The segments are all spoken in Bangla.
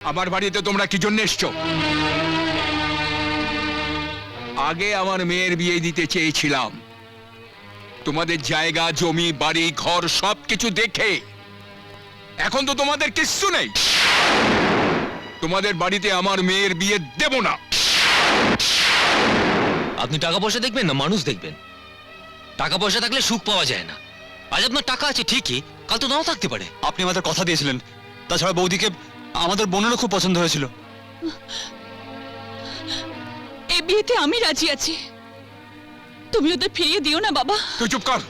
আমার বাড়িতে তোমরা কি জন্য এসছো? আগে আমার মেয়ের বিয়ে দিতে চেয়েছিলাম, তোমাদের জায়গা জমি বাড়ি ঘর সবকিছু দেখে। এখন তো তোমাদের কিচ্ছু নেই। তোমাদের বাড়িতে আমার মেয়ের বিয়ে দেব না। আপনি টাকা পয়সা দেখবেন না মানুষ দেখবেন? টাকা পয়সা থাকলে সুখ পাওয়া যায় না। আজ আপনার টাকা আছে ঠিকই, কাল তো নাও থাকতে পারে। আপনি আমাদের কথা দিয়েছিলেন, তাছাড়া বৌদিকে আমাদের বোনেরও খুব পছন্দ হয়েছিল। এই বিয়েতে আমি রাজি আছি, তুমি ওদের ফিরিয়ে দিও না বাবা। তুই চুপ কর,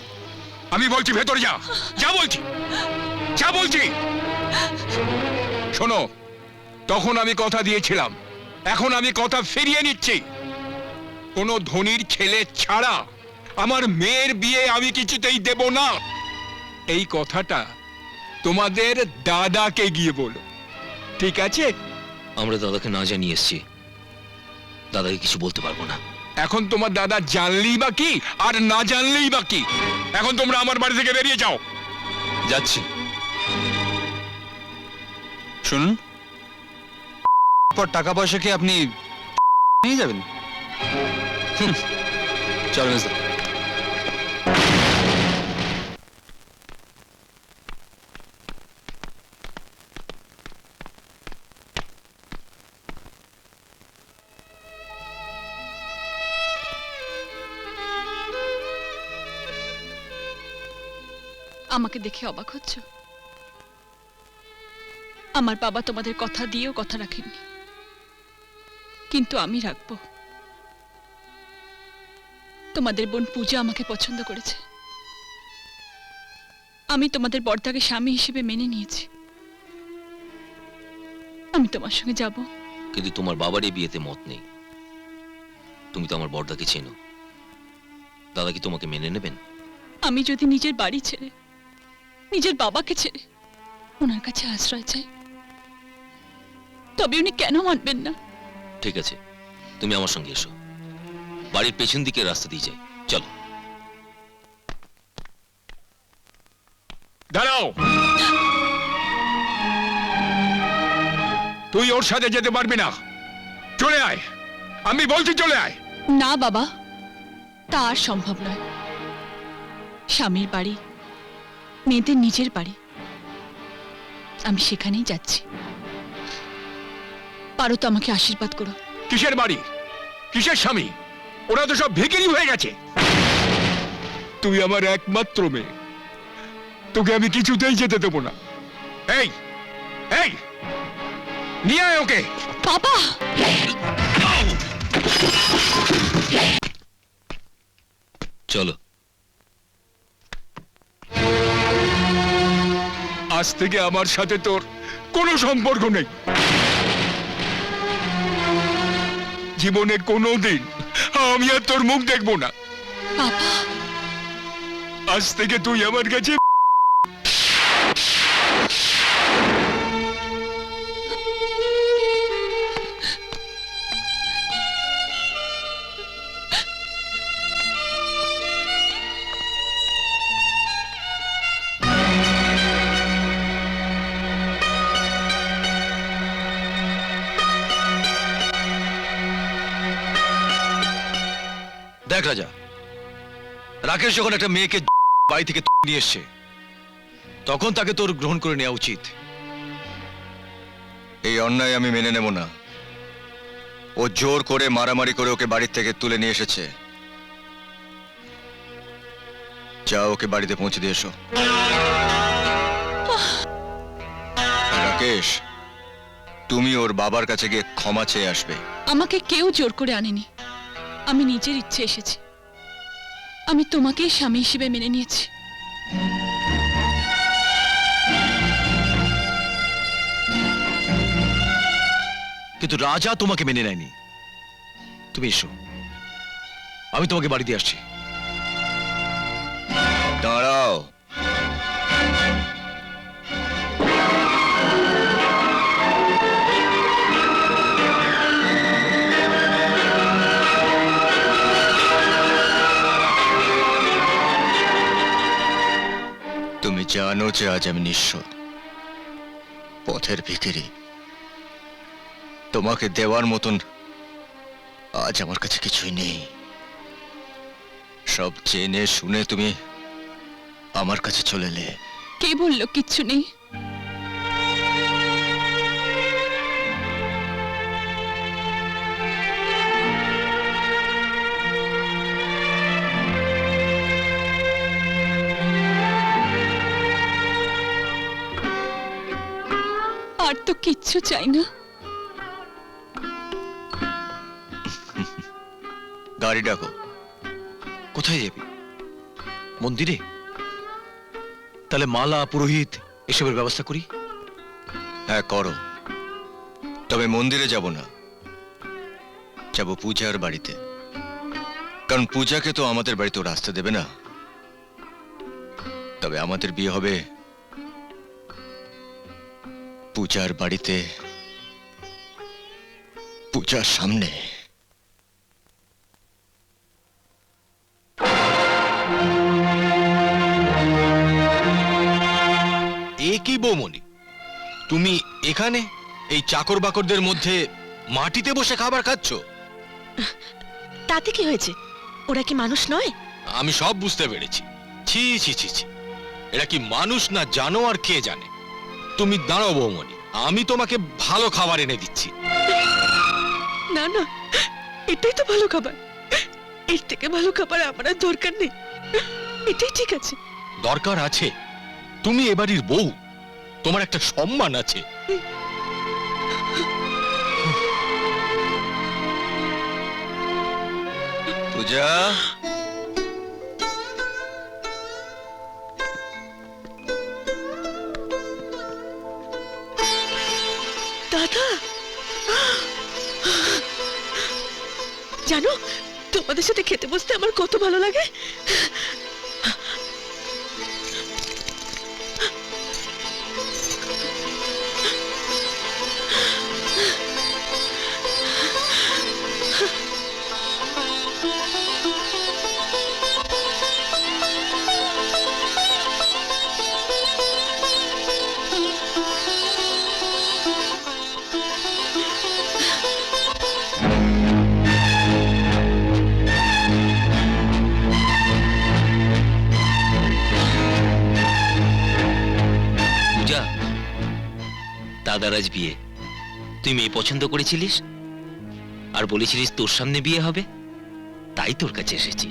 আমি বলছি ভেতরে যা। যা বলছি, যা বলছি। শোনো, তখন আমি কথা দিয়েছিলাম, এখন আমি কথা ফিরিয়ে নিচ্ছি। কোনো ধনীর ছেলে ছাড়া আমার মেয়ের বিয়ে আমি কিছুতেই দেব না। এই কথাটা তোমাদের দাদাকে গিয়ে বলো, ঠিক আছে? আমরা দাদাকে না জানিয়ে এসেছি, দাদাকে কিছু বলতে পারবো না। এখন তোমার দাদা জানলেই বা কি, আর না জানলেই বা কি? এখন তোমরা আমার বাড়ি থেকে বেরিয়ে যাও। যাচ্ছি। শুনুন, পর টাকা পয়সা কি আপনি নিয়ে যাবেন? চলো মেজদা। আমাকে দেখে অবাক হচ্ছ? আমার বাবা তোমাদের কথা দিয়েও কথা রাখেননি, কিন্তু আমি রাখবো। তোমাদের বোন পূজা আমাকে পছন্দ করেছে, আমি তোমাদের বড়দাকে স্বামী হিসেবে মেনে নিয়েছি। আমি তোমার সঙ্গে যাব। কিন্তু তোমার বাবার এই বিয়েতে মত নেই। তুমি তো আমার বড়দাকে চেনো, দাদা কি তোমাকে মেনে নেবেন? আমি যদি নিজের বাড়ি ছেড়ে, নিজের বাবাকে ছেড়ে ওনার কাছে আশ্রয় চাই, তবে উনি কেন মানবেন না? ঠিক আছে, তুমি আমার সঙ্গে এসো, বাড়ির পেছন দিকে রাস্তা দিয়ে যাই, চলো। দাঁড়াও, তুই ওর সাথে যেতে পারবি না। চলে আয়, আমি বলছি চলে আয়। না বাবা, তা আর সম্ভব নয়। স্বামীর বাড়ি মেয়েদের নিজের বাড়ি, আমি সেখানেই যাচ্ছি। পারো তো আমাকে আশীর্বাদ করো। কিসের বাড়ি, কিসের স্বামী? ওরা তো সব ভিখিরি হয়ে গেছে। তুই আমার একমাত্র মেয়ে, তোকে আমি কিছুতেই যেতে দেবো না। এই এই, নিয়ে আয় ওকে। বাবা, চলো। আজ থেকে আমার সাথে তোর কোনো সম্পর্ক নেই। জীবনে কোনোদিন আমি আর তোর মুখ দেখবো না। বাবা, আজ থেকে তুই আমার কাছে। দেখ রাজা, রাকেশ যখন একটা মেয়েকে বাড়ি থেকে নিয়ে এসছে, তখন তাকে তোর গ্রহণ করে নেওয়া উচিত। এই অন্যায় আমি মেনে নেব না। ও জোর করে মারামারি করে ওকে বাড়ি থেকে তুলে নিয়ে এসেছে। যা, ওকে বাড়িতে পৌঁছে দিয়ে এসো। রাকেশ, তুমি ওর বাবার কাছে গিয়ে ক্ষমা চেয়ে আসবে। আমাকে কেউ জোর করে আনেনি, আমি নিজের ইচ্ছে এসেছি। আমি তোমাকেই স্বামী হিসেবে মেনে নিয়েছি। কিন্তু রাজা তোমাকে মেনে নেয়নি। তুমি এসো, আমি তোমাকে বাড়ি দিয়ে আসছি। দাঁড়াও। তুমি জানো যে আজ আমি নিঃস্ব, পথের ভিখিরি। তোমাকে দেওয়ার মতন আজ আমার কাছে কিছুই নেই। সব জেনে শুনে তুমি আমার কাছে চলে এলে। কে বললো কিচ্ছু নেই? আর তো কিচ্ছু চাই না। গাড়ি ডাকো। কোথায় যাবি? মন্দিরে? তাহলে মালা, পুরোহিত এসবের ব্যবস্থা করি। হ্যাঁ করো, তবে মন্দিরে যাব না, যাব পূজার বাড়িতে। কারণ পূজাকে তো আমাদের বাড়িতে ওরা আসতে দেবে না। তবে আমাদের বিয়ে হবে পূজার বাড়িতে, পূজার সামনে। এ কি বৌমনি, তুমি এখানে এই চাকর বাকরদের মধ্যে মাটিতে বসে খাবার খাচ্ছ? তাতে কি হয়েছে? ওরা কি মানুষ নয়? আমি সব বুঝতে পেরেছি। ছি ছি ছি ছি, এরা কি মানুষ না জানোয়ার কে জানে। তুমি দাঁড়াও বৌমনি, আমি তোমাকে ভালো খাবার এনে দিচ্ছি। না না, এটাই তো ভালো খাবার। এর থেকে ভালো খাবার আমার আর দরকার নেই। এটাই ঠিক আছে। দরকার আছে, তুমি এবাড়ির বউ, তোমার একটা সম্মান আছে। পূজা, দাদা, জানো তোমাদের সাথে খেতে বসতে আমার কত ভালো লাগে। পূজা, দাদার আজ বিয়ে। তুই মেয়ে পছন্দ করেছিলিস আর বলেছিলিস তোর সামনে বিয়ে হবে, তাই তোর কাছে এসেছি।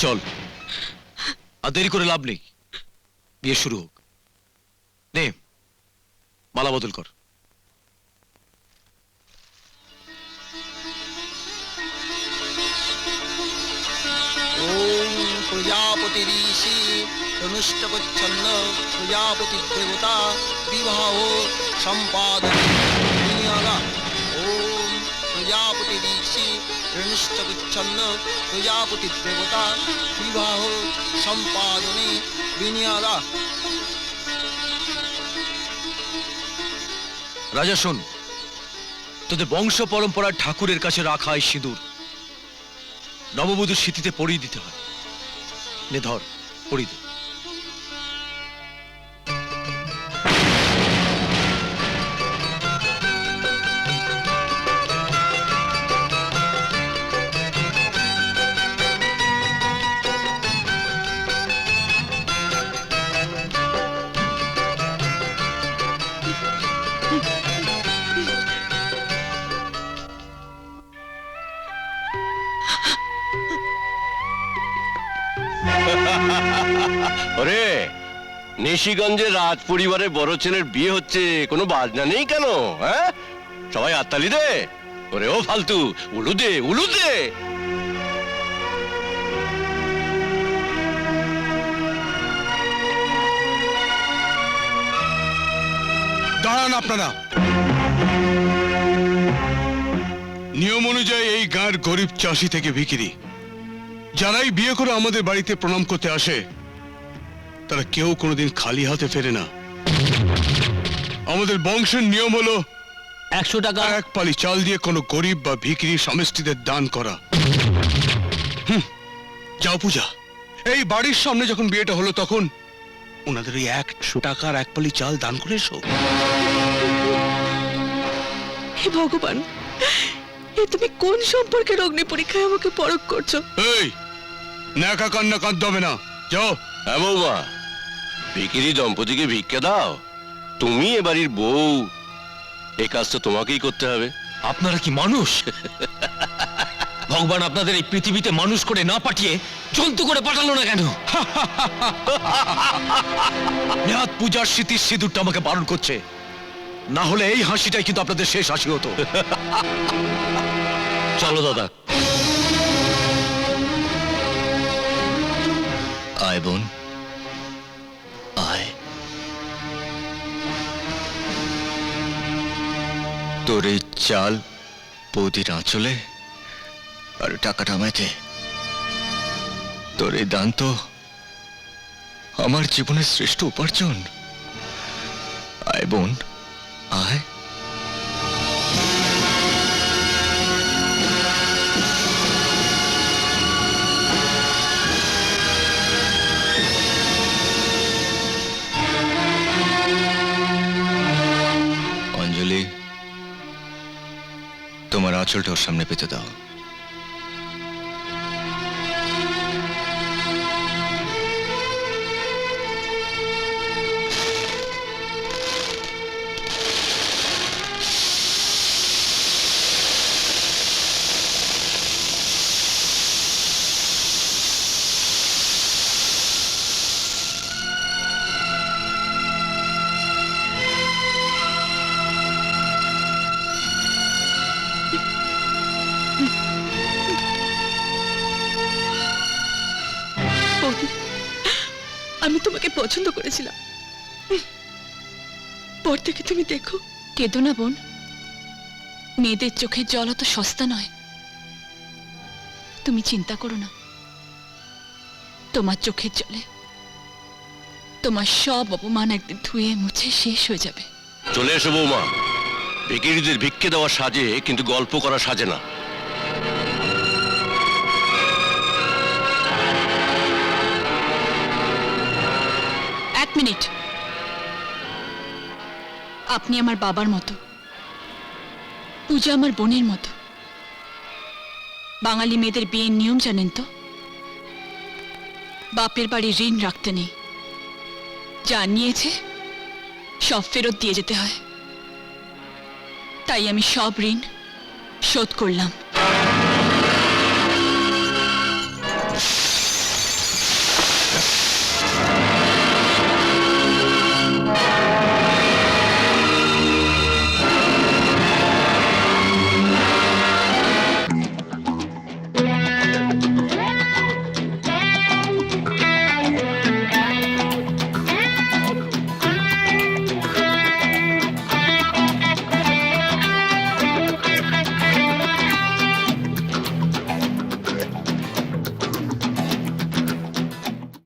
চল, আর দেরি করে লাভ নেই, বিয়ে শুরু হোক। নে, মালা বদল কর। ওম প্রজাপতি ঋষি অনুষ্টকচ্ছন্ন প্রজাপতি দেবতা বিবাহ সম্পাদন বিনিয়োগা। ওম প্রজাপতি ঋষি অনুষ্টকচ্ছন্ন প্রজাপতি দেবতা বিবাহ সম্পাদনে বিনিয়োগা। রাজা শোন, তোদের বংশ পরম্পরার ঠাকুরের কাছে রাখা এই সিঁদুর নববধূর স্মৃতিতে পরিয়ে দিতে হয়। নে ধর, পরিয়ে দে। ওরে, নিশিগঞ্জের রাজ পরিবারের বড় ছেলের বিয়ে হচ্ছে, কোনো বাজনা নেই কেন? হ্যাঁ, সবাই হাততালি দে। ওরে ও ফালতু, উলু দে, উলু দে। দাঁড়ান আপনারা। নিয়ম অনুযায়ী এই গাঁয়ের গরিব চাষি থেকে ভিখিরি যারাই বিয়ে করে আমাদের বাড়িতে প্রণাম করতে আসে, তারা কেউ কোনোদিন খালি হাতে ফেরে না। আমাদের বংশের নিয়ম হলো 100 টাকা এক পালি চাল দিয়ে কোনো গরিব বা ভিখিরি সমষ্টিদের দান করা। যাও পূজা, এই বাড়ির সামনে যখন বিয়েটা হলো তখন ওনাদের ওই 100 টাকার 1 পালি চাল দান করে এসো। হে ভগবান, এ তুমি কোন সম্পর্কের অগ্নি পরীক্ষায় আমাকে পরখ করছো? এই নাকা কান্না কাঁদতে হবে না, যাও। হ্যাঁ বৌমা, ভিখিরি দম্পতিকে ভিক্ষা দাও। তুমি এ বাড়ির বউ, এই কাজ তো তোমাকেই করতে হবে। আপনারা কি মানুষ? ভগবান আপনাদের এই পৃথিবীতে মানুষ করে না পাঠিয়ে জন্তু করে পাঠালো না কেন? নেহাত পূজার স্মৃতির সিঁদুরটা আমাকে বারণ করছে, না হলে এই হাসিটাই কিন্তু আপনাদের শেষ হাসি হতো। চলো দাদা। আয় বোন, আয়। তোর এই চাল বৌদির আঁচলে আর টাকাটা আমায় দে। তোর এই দান তো আমার জীবনের শ্রেষ্ঠ উপার্জন। আয় বোন, আয়। অঞ্জলি, তোমার আঁচলটা ওর সামনে পেতে দাও। বৌদি, আমি তোমাকে পছন্দ করেছিলাম, পর থেকে তুমি দেখো। কেঁদো না বোন, মেয়েদের চোখের জল অত সস্তা নয়। তুমি চিন্তা করো না, তোমার চোখের জলে তোমার সব অপমান একদিন ধুয়ে মুছে শেষ হয়ে যাবে। চলে এসো বৌমা, ভিখিরিদের ভিক্ষে দেওয়া সাজে, কিন্তু গল্প করা সাজে না। এক মিনিট। আপনি আমার বাবার মতো, পূজা আমার বোনের মতো। বাঙালি মেয়েদের বিয়ের নিয়ম জানেন তো? বাপের বাড়ি ঋণ রাখতে নেই, যা নিয়েছে সব ফেরত দিয়ে যেতে হয়। তাই আমি সব ঋণ শোধ করলাম।